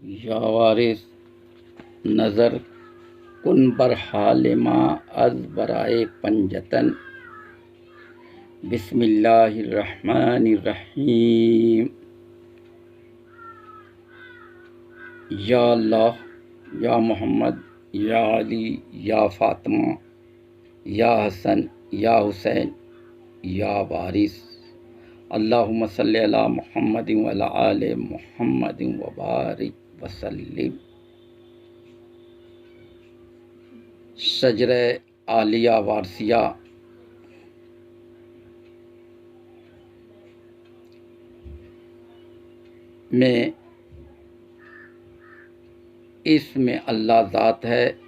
या वारिस नज़र कुन बर हाल मा अज बराए पंजतन। बिस्मिल्लाहिर्रहमानिर्रहीम। या अल्लाह, या मोहम्मद, या अली, या फातिमा, या हसन, या हुसैन, या वारिस। अल्लाहुम्मा सल्ली अला मुहम्मदिन व अला आले मुहम्मदिन व बारिक वसल्लिम। शजरे आलिया वारसिया में इसमें अल्लाह ज़ात है,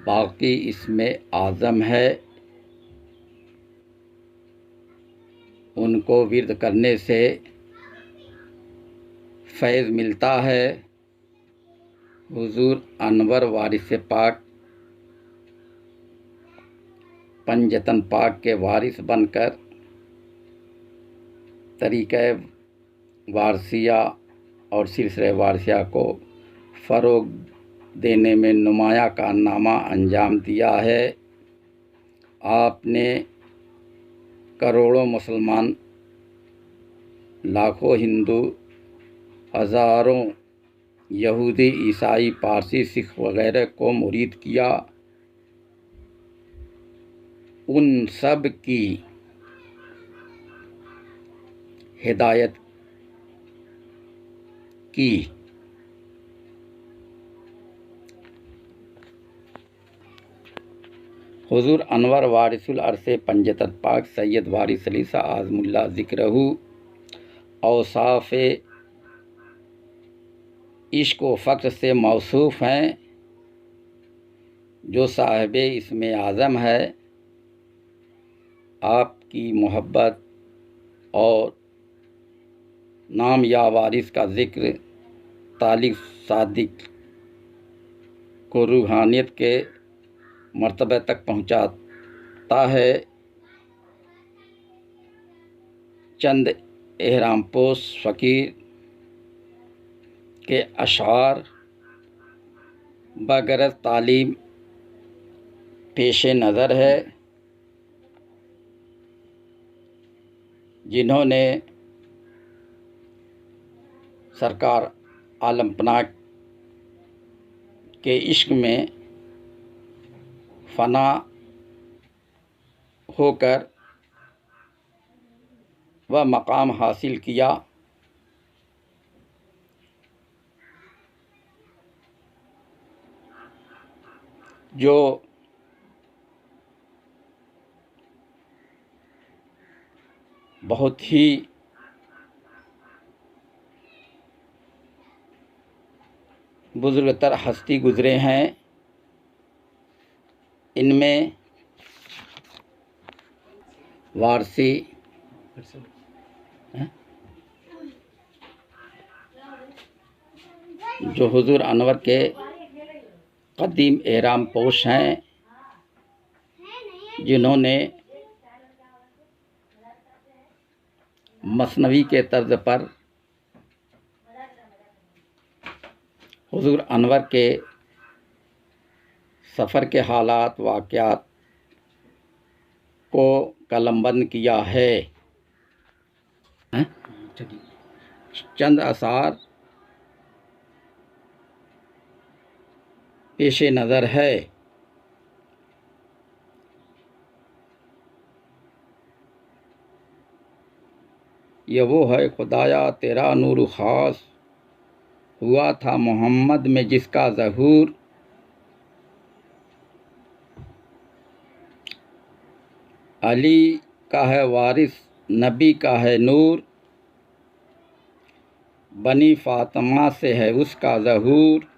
बाकी इसमें आज़म है। उनको विर्द करने से फैज़ मिलता है। हुजूर अनवर वारिस पाक पंजतन पाक के वारिस बनकर तरीक़े वारसिया और सिलसिले वारसिया को फ़रोग़ देने में नुमाया कारनामा अंजाम दिया है। आपने करोड़ों मुसलमान, लाखों हिंदू, हज़ारों यहूदी, ईसाई, पारसी, सिख वगैरह को मुरीद किया। उन सब की हिदायत की। हुजूर अनवर वारिसुल अरसे पंजतन पाक सैयद वारिस अली शाह आज़मुल्लाह ज़िक्रहू औसाफ़ इश्क व फ़क्र से मौसूफ़ हैं, जो साहिब इसमें आज़म है। आपकी मोहब्बत और नाम या वारिस का ज़िक्र तालिक सादिक को रूहानियत के मर्तबे तक पहुँचाता है। चंद एहरामपोश फ़कीर के अशार बगैर तालीम पेश नज़र है, जिन्होंने सरकार आलम पनाह के इश्क में फ़ना होकर वह मकाम हासिल किया जो बहुत ही बुज़ुर्गतर हस्ती गुज़रे हैं। इनमें वारसी जो हुजूर अनवर के कदीम एहराम पोश हैं, जिन्होंने मसनवी के तर्ज पर हुजूर अनवर के सफ़र के हालात वाक़यात को कलमबंद किया है। चंद आसार पेश नज़र है। ये वो है खुदाया तेरा नूर ख़ास, हुआ था मोहम्मद में जिसका ज़हूर। अली का है वारिस, नबी का है नूर, बनी फातिमा से है उसका ज़हूर।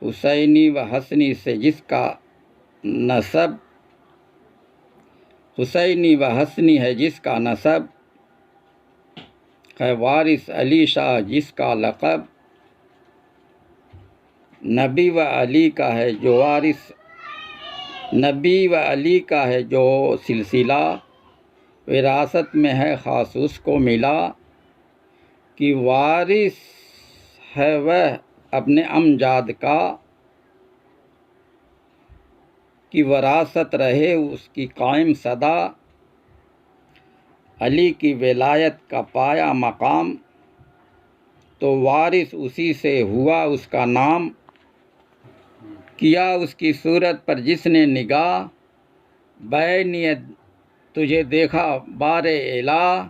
हुसैनी व हसनी से जिसका नसब, हुसैनी व हसनी है जिसका नसब, है वारिस अली शाह जिसका लक़ब। नबी व अली का है जो वारिस, नबी व अली का है जो सिलसिला, विरासत में है ख़ास उसको मिला। कि वारिस है वह अपने अमजाद का, कि वरासत रहे उसकी कायम सदा। अली की विलायत का पाया मकाम, तो वारिस उसी से हुआ उसका नाम। किया उसकी सूरत पर जिसने निगाह, बैनियत तुझे देखा बारे इला।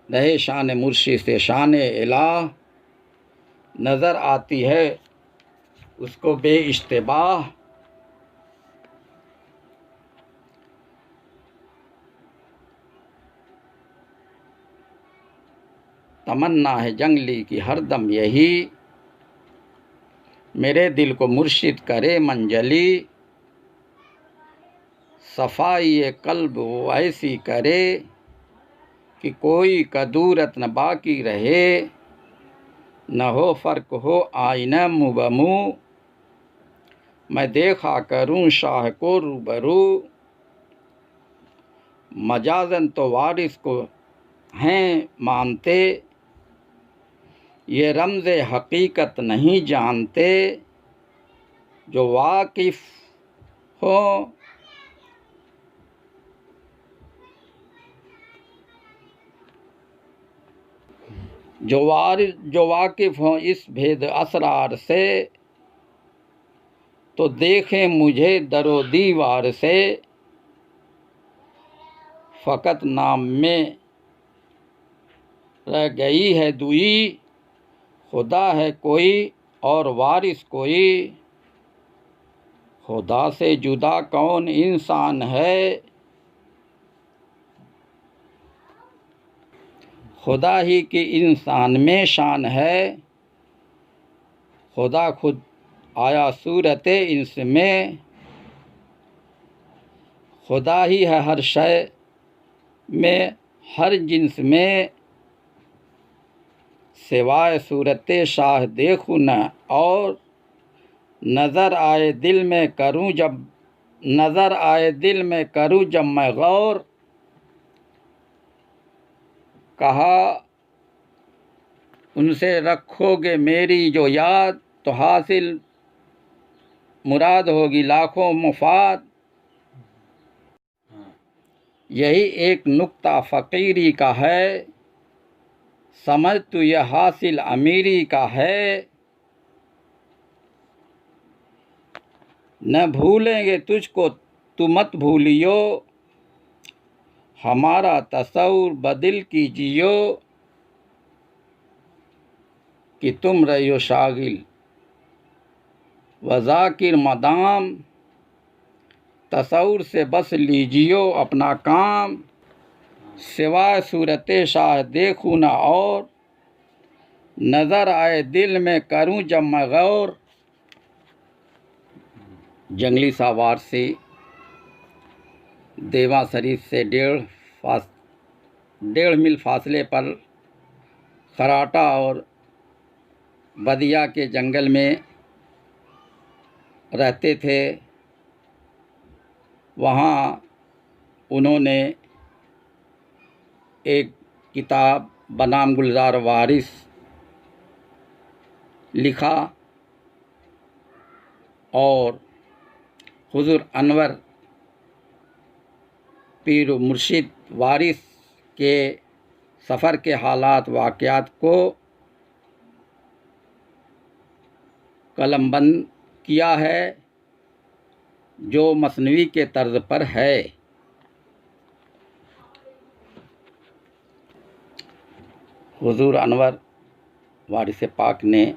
रहे शान मुर्शिद से शान इलाह, नज़र आती है उसको बेइश्तिबाह। तमन्ना है जंगली की हरदम यही, मेरे दिल को मुर्शिद करे मंजली। सफाई कल्ब वो ऐसी करे, कि कोई कदूरत न बाकी रहे। न हो फ़र्क हो आईना मुबमू, मैं देखा करूं शाह को रूबरू। मजाजन तो वारिस को हैं मानते, ये रमज़े हकीकत नहीं जानते। जो वाकिफ़ हो जो वाकिफ़ हों इस भेद असरार से, तो देखें मुझे दरो दीवार से। फ़कत नाम में रह गई है दुई, खुदा है कोई और वारिस कोई। खुदा से जुदा कौन इंसान है, खुदा ही की इंसान में शान है। खुदा खुद आया सूरत इंस में, खुदा ही है हर शय में हर जिन्स में। सिवाय सूरत शाह देखूँ न और, नज़र आए दिल में करूँ जब मैं गौर। कहा उनसे रखोगे मेरी जो याद, तो हासिल मुराद होगी लाखों मुफाद। यही एक नुक्ता फ़कीरी का है, समझ तू यह हासिल अमीरी का है। न भूलेंगे तुझको तू मत भूलियो, हमारा तसव्वुर बदिल कीजियो। कि तुम रहियो शागिल व ज़ाकिर मदाम, तसव्वुर से बस लीजियो अपना काम। सिवाय सूरत शाह देखूँ न और, नज़र आए दिल में करूँ जब मैं गौर। जंगली सावार से देवा शरीफ से 1.5 मील फासले पर खराटा और बदिया के जंगल में रहते थे। वहाँ उन्होंने एक किताब बनाम गुलजार वारिस लिखा और हुज़ूर अनवर पीर मुर्शिद वारिस के सफ़र के हालात वाक़यात को कलमबंद किया है, जो मसनवी के तर्ज पर है। हुज़ूर अनवर वारिस पाक ने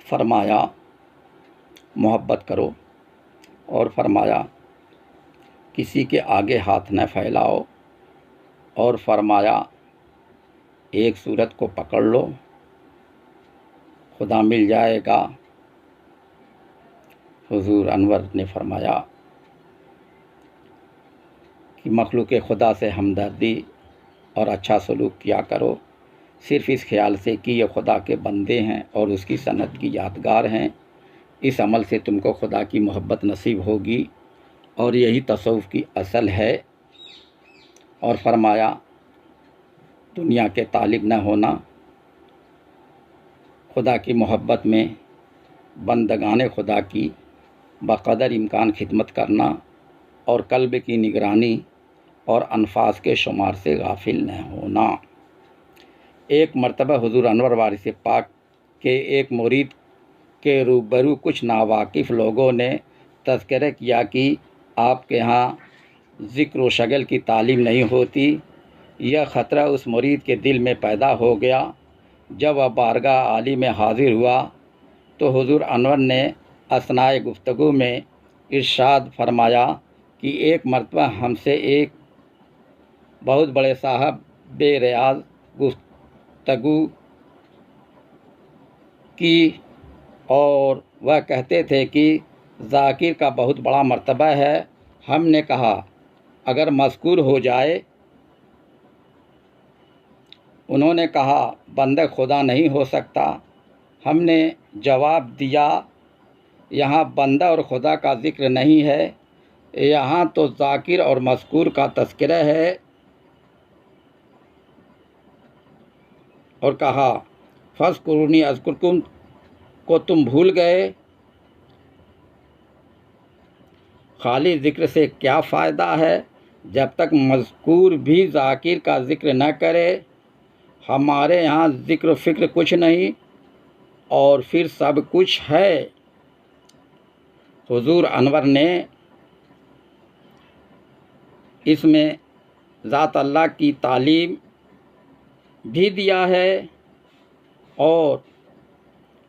फरमाया मोहब्बत करो, और फरमाया किसी के आगे हाथ न फैलाओ, और फरमाया एक सूरत को पकड़ लो खुदा मिल जाएगा। हुज़ूर अनवर ने फरमाया कि मखलूक खुदा से हमदर्दी और अच्छा सलूक किया करो, सिर्फ़ इस ख्याल से कि ये खुदा के बंदे हैं और उसकी सनत की यादगार हैं। इस अमल से तुमको खुदा की मोहब्बत नसीब होगी और यही तसव्वुफ़ की असल है। और फरमाया दुनिया के तालिब न होना, खुदा की मोहब्बत में बंदगाने खुदा की बक़दर इम्कान खिदमत करना और कल्ब की निगरानी और अनफास के शुमार से गाफिल न होना। एक मर्तबा हुज़ूर अनवर वारिस पाक के एक मुरीद के रूबरू कुछ नावाकिफ़ लोगों ने तज़किरा किया कि आपके यहाँ ज़िक्र व शगल की तालीम नहीं होती। यह ख़तरा उस मुरीद के दिल में पैदा हो गया। जब वह बारगाह आली में हाज़िर हुआ तो हुज़ूर अनवर ने असनाए गुफ्तगू में इरशाद फरमाया कि एक मर्तबा हमसे एक बहुत बड़े साहब बेरियाज़ गुफ्तगू की और वह कहते थे कि ज़ाकिर का बहुत बड़ा मर्तबा है। हमने कहा अगर मज़कूर हो जाए। उन्होंने कहा बंदा खुदा नहीं हो सकता। हमने जवाब दिया यहाँ बंदा और खुदा का ज़िक्र नहीं है, यहाँ तो ज़ाकिर और मज़कूर का तज़किरा है। और कहा फ़ज़कुरूनी अज़कुरकुम को तुम भूल गए। खाली ज़िक्र से क्या फ़ायदा है जब तक मज़कूर भी ज़ाकिर का ज़िक्र न करे। हमारे यहाँ ज़िक्र फ़िक्र कुछ नहीं और फिर सब कुछ है। हुज़ूर अनवर ने इसमें ज़ात अल्लाह की तालीम भी दिया है और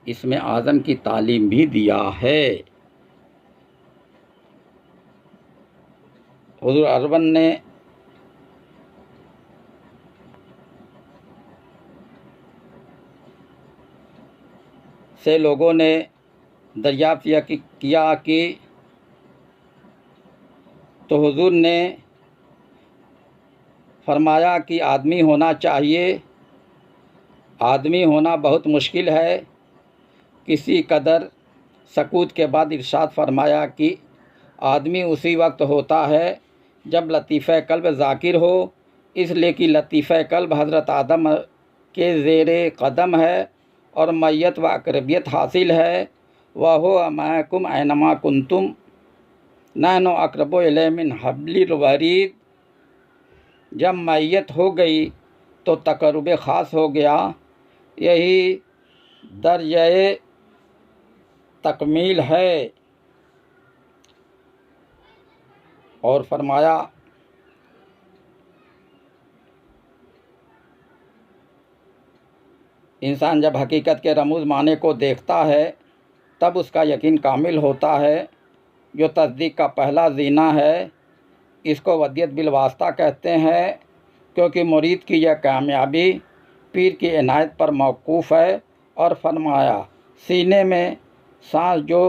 इसमें आज़म की तालीम भी दिया है। हुज़ूर अनवर ने से लोगों ने दरियाफ़्त किया कि तो हुज़ूर ने फरमाया कि आदमी होना चाहिए। आदमी होना बहुत मुश्किल है। किसी कदर सकूत के बाद इरशाद फरमाया कि आदमी उसी वक्त होता है जब लतीफ़े कल्ब ज़ाकिर हो, इसलिए कि लतीफ़े कल्ब हज़रत आदम के ज़ेरे क़दम है और मैयत व अक़रबियत हासिल है। वह हो माकुम ऐनमा कुंतुम नहनु अक़रबु इलैहि मिन हब्लिल वरीद। जब मैयत हो गई तो तक़र्रुब ख़ास हो गया। यही दर्जे तकमील है। और फरमाया इंसान जब हकीकत के रमूज़ माने को देखता है तब उसका यकीन कामिल होता है, जो तस्दीक का पहला ज़ीना है। इसको वदियत बिल वास्ता कहते हैं, क्योंकि मुरीद की यह कामयाबी पीर की इनायत पर मौकूफ़ है। और फरमाया सीने में सांस जो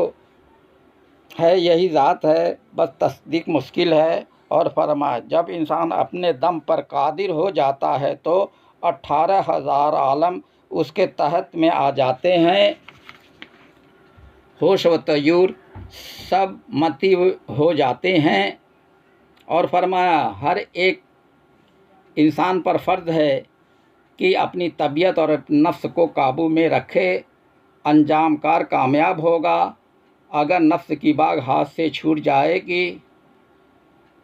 है यही ज़ात है, बस तस्दीक मुश्किल है। और फरमाया जब इंसान अपने दम पर कादिर हो जाता है तो 18,000 आलम उसके तहत में आ जाते हैं। होश व तयूर सब मती हो जाते हैं। और फरमाया हर एक इंसान पर फ़र्ज़ है कि अपनी तबीयत और नफ्स को काबू में रखे। अंजाम कार कामयाब होगा। अगर नफ्स की बाग हाथ से छूट जाएगी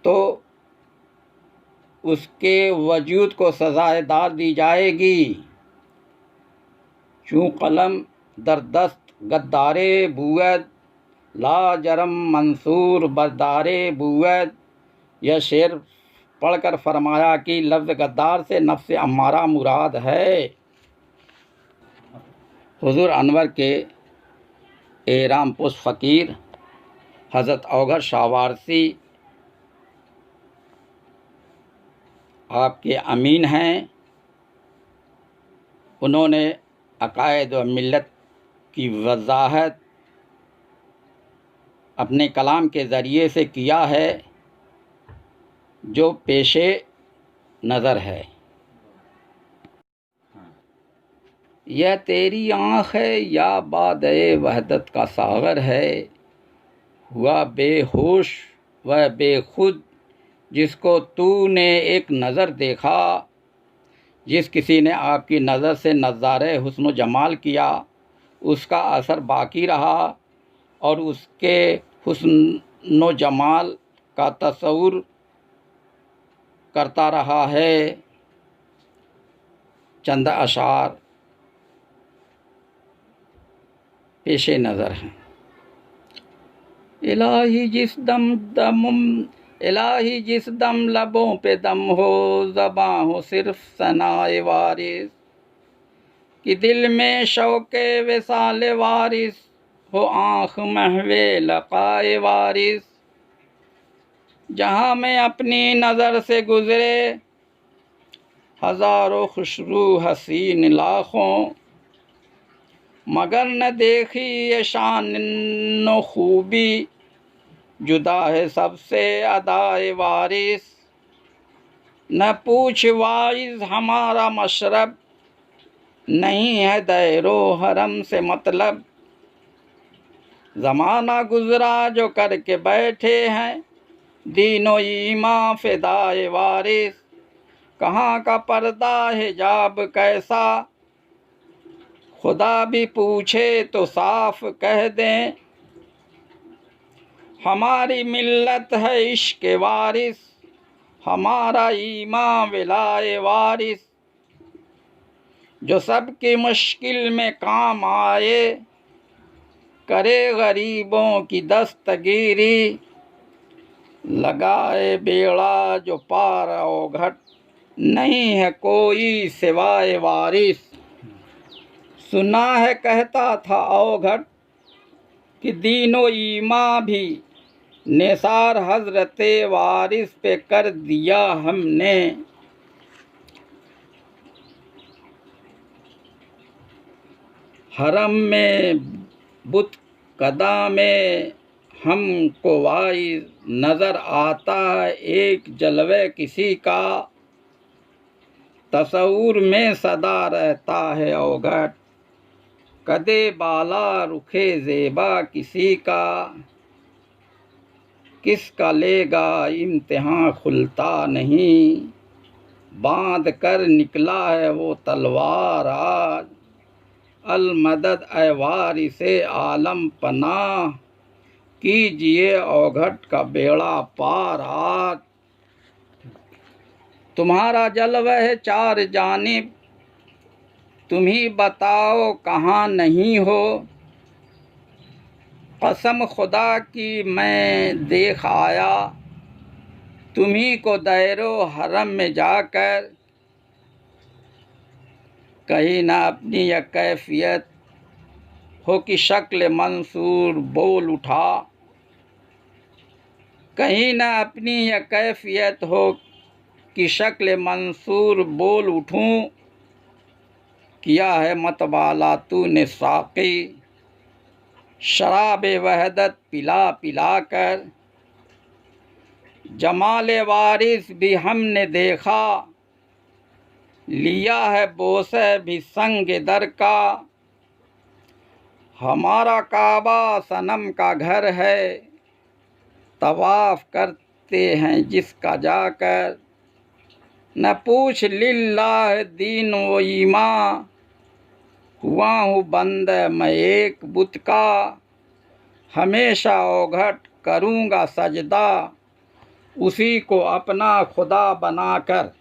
तो उसके वजूद को सज़ाए दार दी जाएगी। चूँ कलम दर दस्त गद्दारे बुअद, ला जरम मंसूर बरदारे बुअद। यह शेर पढ़कर फरमाया कि लफ्ज़ गद्दार से नफ्स अम्मारा मुराद है। हुज़ूर अनवर के एहराम पुश फ़कीर हज़रत औघर शाह वारसी आपके अमीन हैं। उन्होंने अक़ायद व मिल्लत की वज़ाहत अपने कलाम के ज़रिए से किया है, जो पेशे नज़र है। यह तेरी आँख है या बादए वहदत का सागर है, हुआ बेहोश वह बेखुद जिसको तूने एक नज़र देखा। जिस किसी ने आपकी नज़र से नज़ारे हुस्न जमाल किया, उसका असर बाकी रहा और उसके हुस्न जमाल का तस्वुर करता रहा है। चंद अशार पेशे नज़र हैं। इलाही जिस दम लबों पे दम हो, ज़बां हो सिर्फ सनाए वारिस, कि दिल में शौक़े विसाल वारिस हो, आँख महवे लक़ाए वारिस। जहाँ में अपनी नज़र से गुज़रे हज़ारों खुशरू हसीन लाखों, मगर न देखी ये शान नो खूबी, जुदा है सबसे अदाए वारिस। न पूछ वाइज हमारा मशरब, नहीं है दैरो हरम से मतलब। ज़माना गुज़रा जो करके बैठे हैं, दीनो ईमान फ़िदाए वारिस। कहाँ का पर्दा हिजाब कैसा, खुदा भी पूछे तो साफ कह दें। हमारी मिल्लत है इश्क वारिस, हमारा ईमान विलाए वारिस। जो सबकी मुश्किल में काम आए, करे गरीबों की दस्तगीरी। लगाए बेड़ा जो पार अवघट, नहीं है कोई सिवाय वारिस। सुना है कहता था अवघट, कि दीनो ईमान भी निसार हज़रते वारिस पे कर दिया हमने। हरम में बुत कदा में हमको वाइज नज़र आता है एक जलवे किसी का। तस्वुर में सदा रहता है अवघट, कदे बाला रुखे ज़ेबा किसी का। किसका लेगा इम्तिहान खुलता नहीं, बांध कर निकला है वो तलवार आज। अलमदद ए वारिसे आलम पनाह, कीजिए अवघट का बेड़ा पार आज। तुम्हारा जलवा है चार जानिब, तुम ही बताओ कहाँ नहीं हो। कसम खुदा की मैं देख आया, तुम्ही को दैरो हरम में जाकर। कहीं ना अपनी यह कैफियत हो कि शक्ल मंसूर बोल उठा। कहीं ना अपनी यह कैफियत हो कि शक्ल मंसूर बोल उठूं। किया है मतवाला तूने साक़ी, शराब वहदत पिला पिला कर। जमाल वारिस भी हमने देखा, लिया है बोसे भी संग दर का। हमारा काबा सनम का घर है, तवाफ करते हैं जिसका जाकर। न पूछ लिल्लाह दीन व ईमान, हुआ हूँ बंद मैं एक बुत का। हमेशा अवघट करूँगा सजदा, उसी को अपना खुदा बनाकर।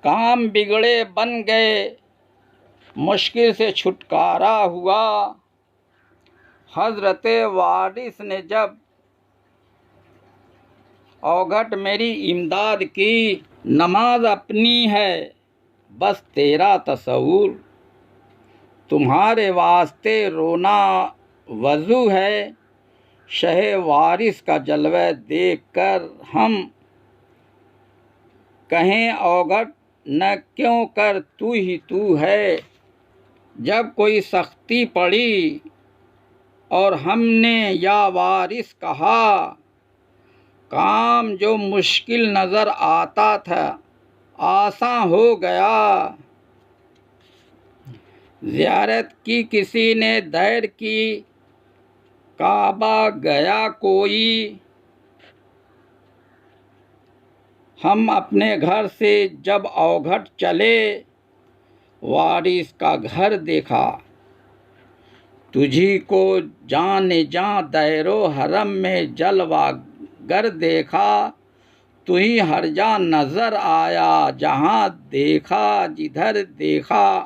काम बिगड़े बन गए, मुश्किल से छुटकारा हुआ। हज़रते वारिस ने जब अवघट मेरी इमदाद की। नमाज अपनी है बस तेरा तस्वुर, तुम्हारे वास्ते रोना वज़ू है। शहे वारिस का जलवा देख कर हम कहें अवघट न क्यों कर तू ही तू है। जब कोई सख्ती पड़ी और हमने या वारिस कहा, काम जो मुश्किल नज़र आता था आसान हो गया। ज़ियारत की किसी ने दैर की, काबा गया कोई, हम अपने घर से जब अवघट चले, वारिस का घर देखा। तुझी को जाने जा दैरो हरम में जलवा गर देखा। तू ही हर जा नजर आया जहां देखा जिधर देखा।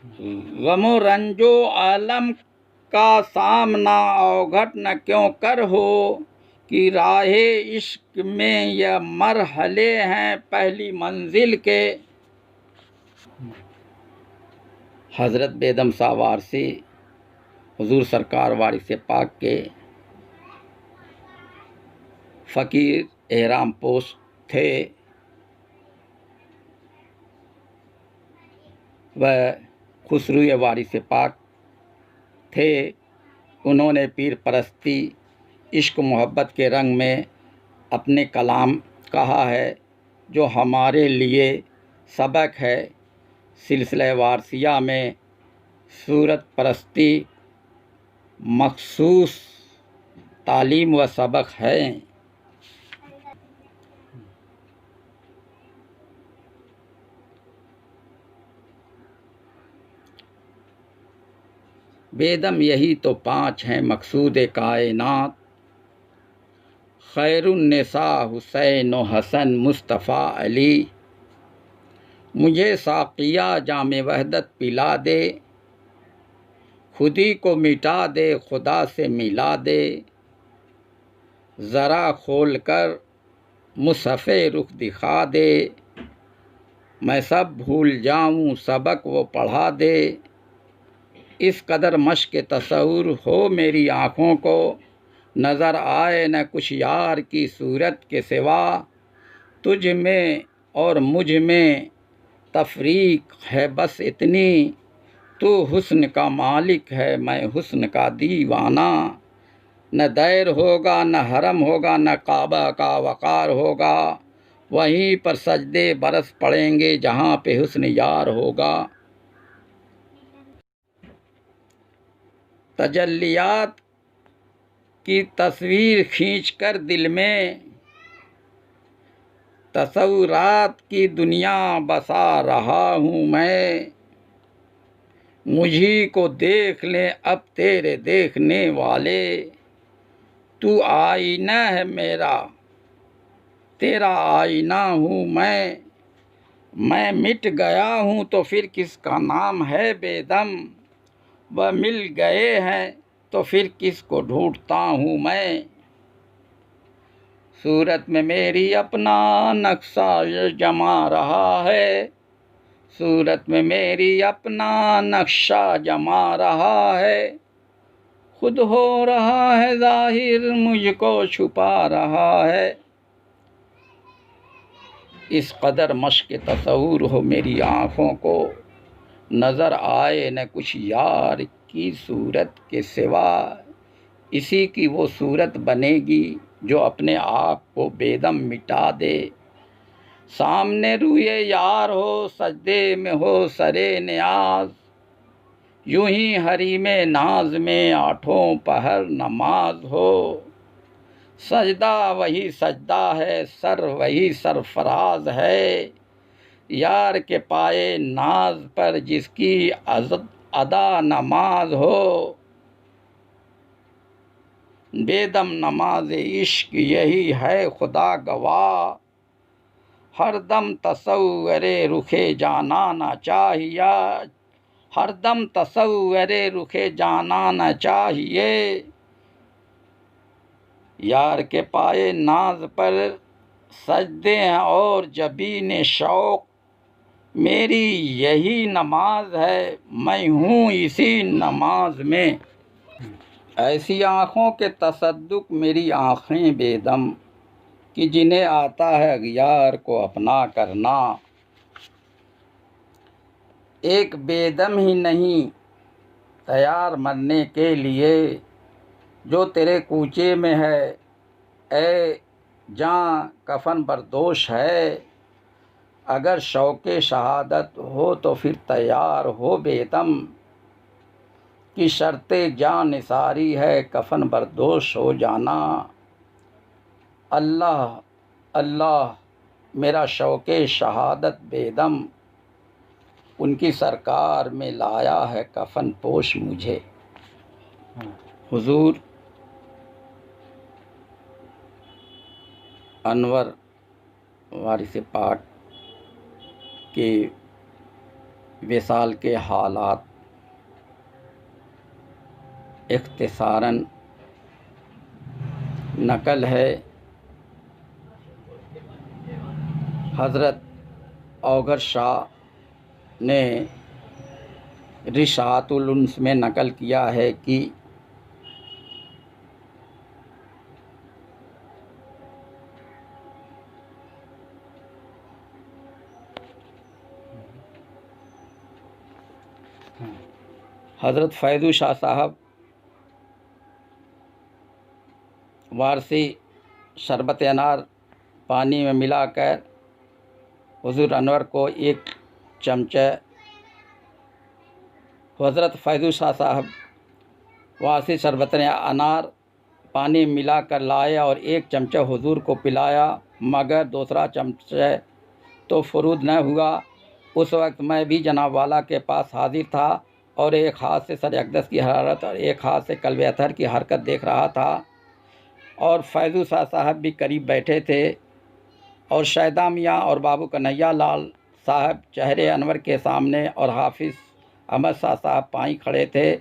गमो रंजो आलम का सामना अवघट न क्यों कर हो, कि राहे इश्क में यह मरहले हैं पहली मंजिल के। हज़रत बेदम शाह वारसी हुजूर सरकार वारिस पाक के फ़कीर एहराम पोश थे। वह खुसरूए वारिस पाक थे। उन्होंने पीर परस्ती इश्क मोहब्बत के रंग में अपने कलाम कहा है, जो हमारे लिए सबक है। सिलसिला वारसिया में सूरत परस्ती मखसूस तालीम व सबक है। बेदम यही तो 5 हैं मकसूद कायनात, खैरुन्निसा हुसैन व हसन मुस्तफ़ा अली। मुझे साक़िया जामे वहदत पिला दे, खुदी को मिटा दे खुदा से मिला दे। ज़रा खोल कर मुसफ़े रुख दिखा दे, मैं सब भूल जाऊँ सबक वो पढ़ा दे। इस कदर मश्क तसव्वुर हो मेरी आँखों को, नज़र आए न कुछ यार की सूरत के सिवा। तुझ में और मुझ में तफरीक है बस इतनी, तू हुस्न का मालिक है मैं हुस्न का दीवाना। न दैर होगा न हरम होगा न काबा का वक़ार होगा, वहीं पर सजदे बरस पड़ेंगे जहाँ पे हुस्न यार होगा। तजल्लियात की तस्वीर खींचकर दिल में, तसव्वुरात की दुनिया बसा रहा हूँ मैं। मुझी को देख ले अब तेरे देखने वाले, तू आईना है मेरा तेरा आईना हूँ मैं मिट गया हूँ तो फिर किसका नाम है बेदम। वह मिल गए हैं तो फिर किसको ढूंढता हूँ मैं। सूरत में मेरी अपना नक्शा जमा रहा है, सूरत में मेरी अपना नक्शा जमा रहा है। खुद हो रहा है ज़ाहिर मुझको छुपा रहा है। इस कदर मश्क तसव्वुर हो मेरी आँखों को, नज़र आए न कुछ यार की सूरत के सिवा। इसी की वो सूरत बनेगी जो अपने आप को बेदम मिटा दे। सामने रूए यार हो सजदे में हो सरे नियाज, यूं ही हरीमे नाज में आठों पहर नमाज हो। सजदा वही सजदा है सर वही सरफराज है, यार के पाए नाज पर जिसकी अदा नमाज हो। बेदम नमाज इश्क यही है खुदा गवाह, हरदम तसव्वुरे रुखे जाना न चाहिए, हरदम तसव्वुरे रुखे जाना न चाहिए। यार के पाए नाज पर सजदे हैं और जबीन शौक, मेरी यही नमाज है मैं हूँ इसी नमाज में। ऐसी आँखों के तसद्दुक मेरी आँखें बेदम, कि जिन्हें आता है अग़ियार को अपना करना। एक बेदम ही नहीं तैयार मरने के लिए, जो तेरे कूचे में है ए जाँ कफन बरदोश है। अगर शौक़े शहादत हो तो फिर तैयार हो बेदम, कि शर्ते जान निसारी है कफन बरदोश हो जाना। अल्लाह अल्लाह मेरा शौक़े शहादत बेदम, उनकी सरकार में लाया है कफन पोश मुझे। हुजूर अनवर वारिस पाक के विसाल के हालात इख्तिसारन नकल है हज़रत औगर शाह ने रिशातुल उन्स में नकल किया है कि हज़रत फैज़ू शाह साहब वारसी शरबत अनार पानी में मिलाकर हुज़ूर अनवर को एक चमचा, हज़रत फैज़ू शाह साहब वारसी शरबत अनार पानी मिलाकर लाए और एक चमचा हुज़ूर को पिलाया, मगर दूसरा चमचा तो फुरूद न हुआ। उस वक्त मैं भी जनाब वाला के पास हाजिर था और एक हाथ से सर अक़दस की हरारत और एक हाथ से कल्ब अतहर की हरकत देख रहा था, और फैज़ू शाह साहब भी करीब बैठे थे, और शैदा मियाँ और बाबू कन्हैया लाल साहब चेहरे अनवर के सामने और हाफिज़ अहमद शाह साहब पाई खड़े थे।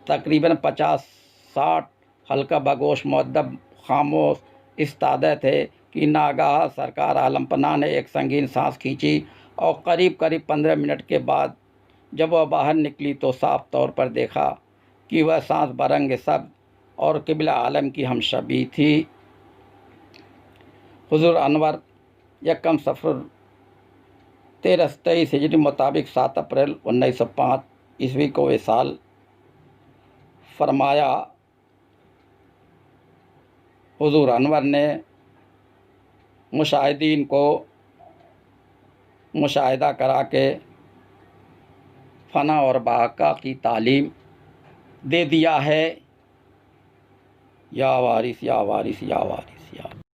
तकरीबन 50-60 हल्का बगोश मुअद्दब खामोश इस्तादे थे कि नागाह सरकार आलमपना ने एक संगीन सांस खींची, और करीब 15 मिनट के बाद जब वह बाहर निकली तो साफ तौर पर देखा कि वह सांस बरंग सब और क़िबला आलम की हम शबी थी। हुज़ूर अनवर यकम सफ़र 1323 हिजरी मुताबिक 7 अप्रैल 1905 ईस्वी को विसाल फरमाया। हुज़ूर अनवर ने मुशाहिदीन को मुशाहिदा करा के फ़ना और बका की तालीम दे दिया है। या वारिस या वारिस या वारिस या